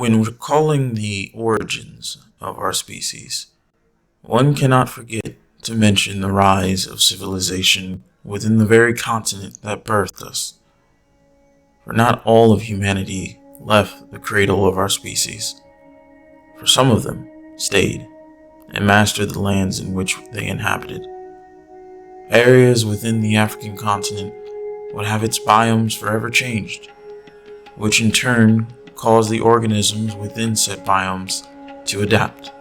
When recalling the origins of our species, one cannot forget to mention the rise of civilization within the very continent that birthed us. For not all of humanity left the cradle of our species. For some of them stayed and mastered the lands in which they inhabited. Areas within the African continent would have its biomes forever changed, which in turn caused the organisms within said biomes to adapt,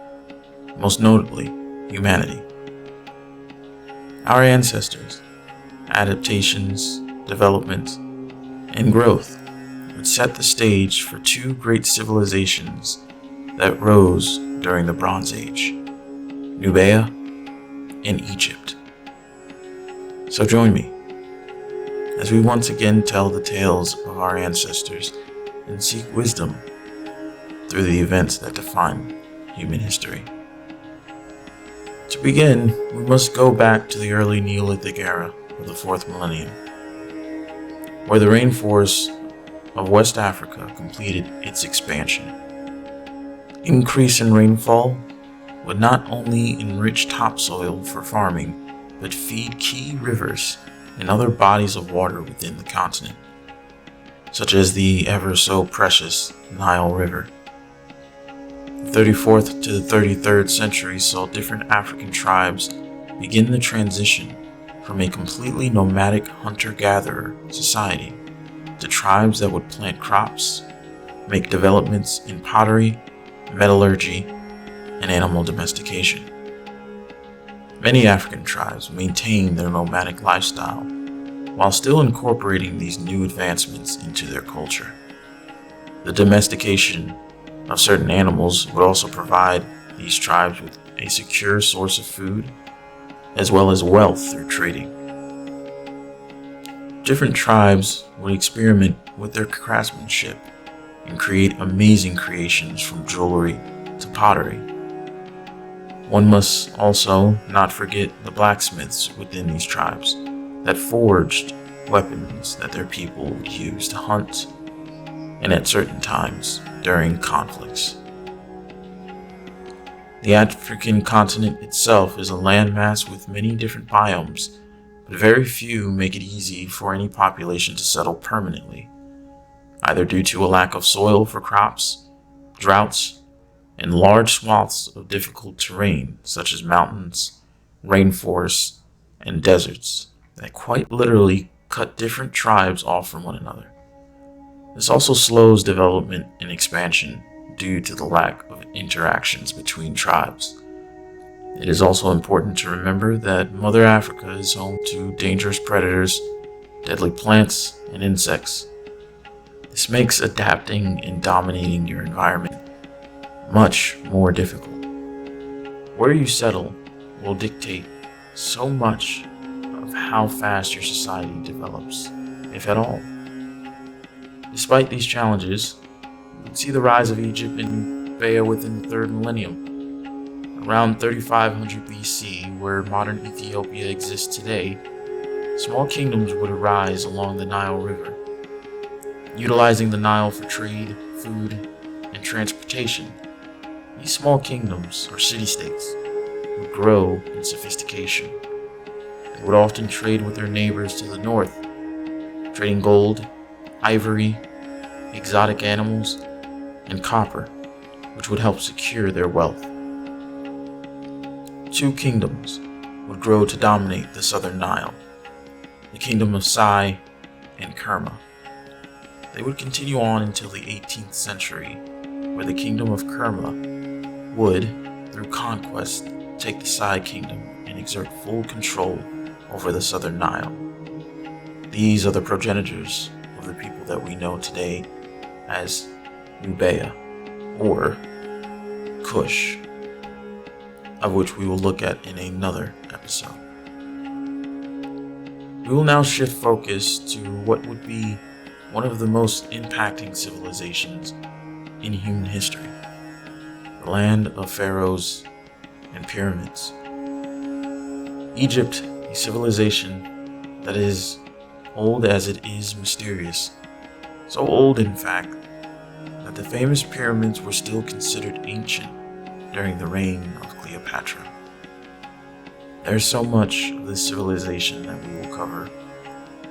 most notably humanity. Our ancestors, adaptations, development, and growth would set the stage for two great civilizations that rose during the Bronze Age, Nubia and Egypt. So join me as we once again tell the tales of our ancestors and seek wisdom through the events that define human history. To begin, we must go back to the early Neolithic era of the 4th millennium, where the rainforests of West Africa completed its expansion. Increase in rainfall would not only enrich topsoil for farming, but feed key rivers and other bodies of water within the continent, such as the ever so precious Nile River. The 34th to the 33rd century saw different African tribes begin the transition from a completely nomadic hunter-gatherer society to tribes that would plant crops, make developments in pottery, metallurgy, and animal domestication. Many African tribes maintained their nomadic lifestyle while still incorporating these new advancements into their culture. The domestication of certain animals would also provide these tribes with a secure source of food, as well as wealth through trading. Different tribes would experiment with their craftsmanship and create amazing creations from jewelry to pottery. One must also not forget the blacksmiths within these tribes that forged weapons that their people would use to hunt and at certain times during conflicts. The African continent itself is a landmass with many different biomes, but very few make it easy for any population to settle permanently, either due to a lack of soil for crops, droughts, and large swaths of difficult terrain such as mountains, rainforests, and deserts that quite literally cut different tribes off from one another. This also slows development and expansion due to the lack of interactions between tribes. It is also important to remember that Mother Africa is home to dangerous predators, deadly plants, and insects. This makes adapting and dominating your environment much more difficult. Where you settle will dictate so much of how fast your society develops, if at all. Despite these challenges, we can see the rise of Egypt and Nubia within the 3rd millennium. Around 3500 BC, where modern Ethiopia exists today, small kingdoms would arise along the Nile River. Utilizing the Nile for trade, food, and transportation, these small kingdoms, or city-states, would grow in sophistication. They would often trade with their neighbors to the north, trading gold, ivory, exotic animals, and copper, which would help secure their wealth. Two kingdoms would grow to dominate the southern Nile, the kingdom of Sai and Kerma. They would continue on until the 18th century, where the kingdom of Kerma would, through conquest, take the Sai kingdom and exert full control over the southern Nile. These are the progenitors of the people that we know today as Nubia, or Kush, of which we will look at in another episode. We will now shift focus to what would be one of the most impacting civilizations in human history, the land of pharaohs and pyramids. Egypt, a civilization that is old as it is mysterious, so old in fact that but the famous pyramids were still considered ancient during the reign of Cleopatra. There's so much of this civilization that we will cover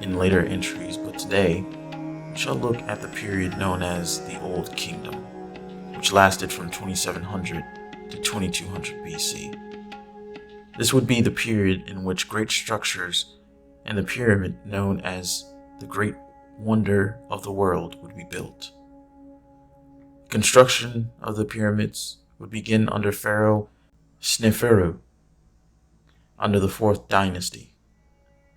in later entries, but today we shall look at the period known as the Old Kingdom, which lasted from 2700 to 2200 BC. This would be the period in which great structures and the pyramid known as the Great Wonder of the World would be built. Construction of the pyramids would begin under Pharaoh Sneferu under the 4th dynasty.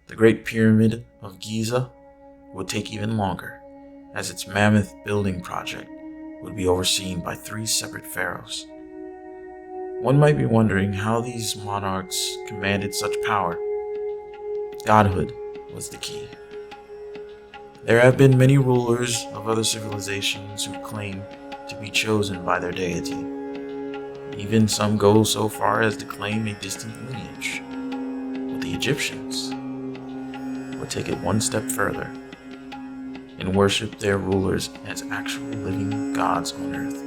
The Great Pyramid of Giza would take even longer, as its mammoth building project would be overseen by 3 separate pharaohs. One might be wondering how these monarchs commanded such power. Godhood was the key. There have been many rulers of other civilizations who claim to be chosen by their deity. Even some go so far as to claim a distant lineage. But the Egyptians would take it one step further and worship their rulers as actual living gods on earth.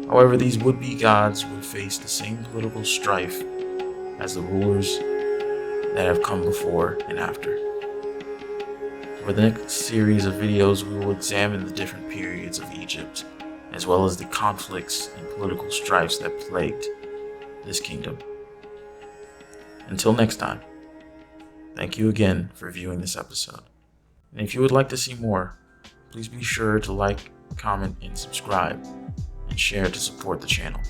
However, these would-be gods would face the same political strife as the rulers that have come before and after. For the next series of videos, we will examine the different periods of Egypt, as well as the conflicts and political strifes that plagued this kingdom. Until next time, thank you again for viewing this episode. And if you would like to see more, please be sure to like, comment, and subscribe, and share to support the channel.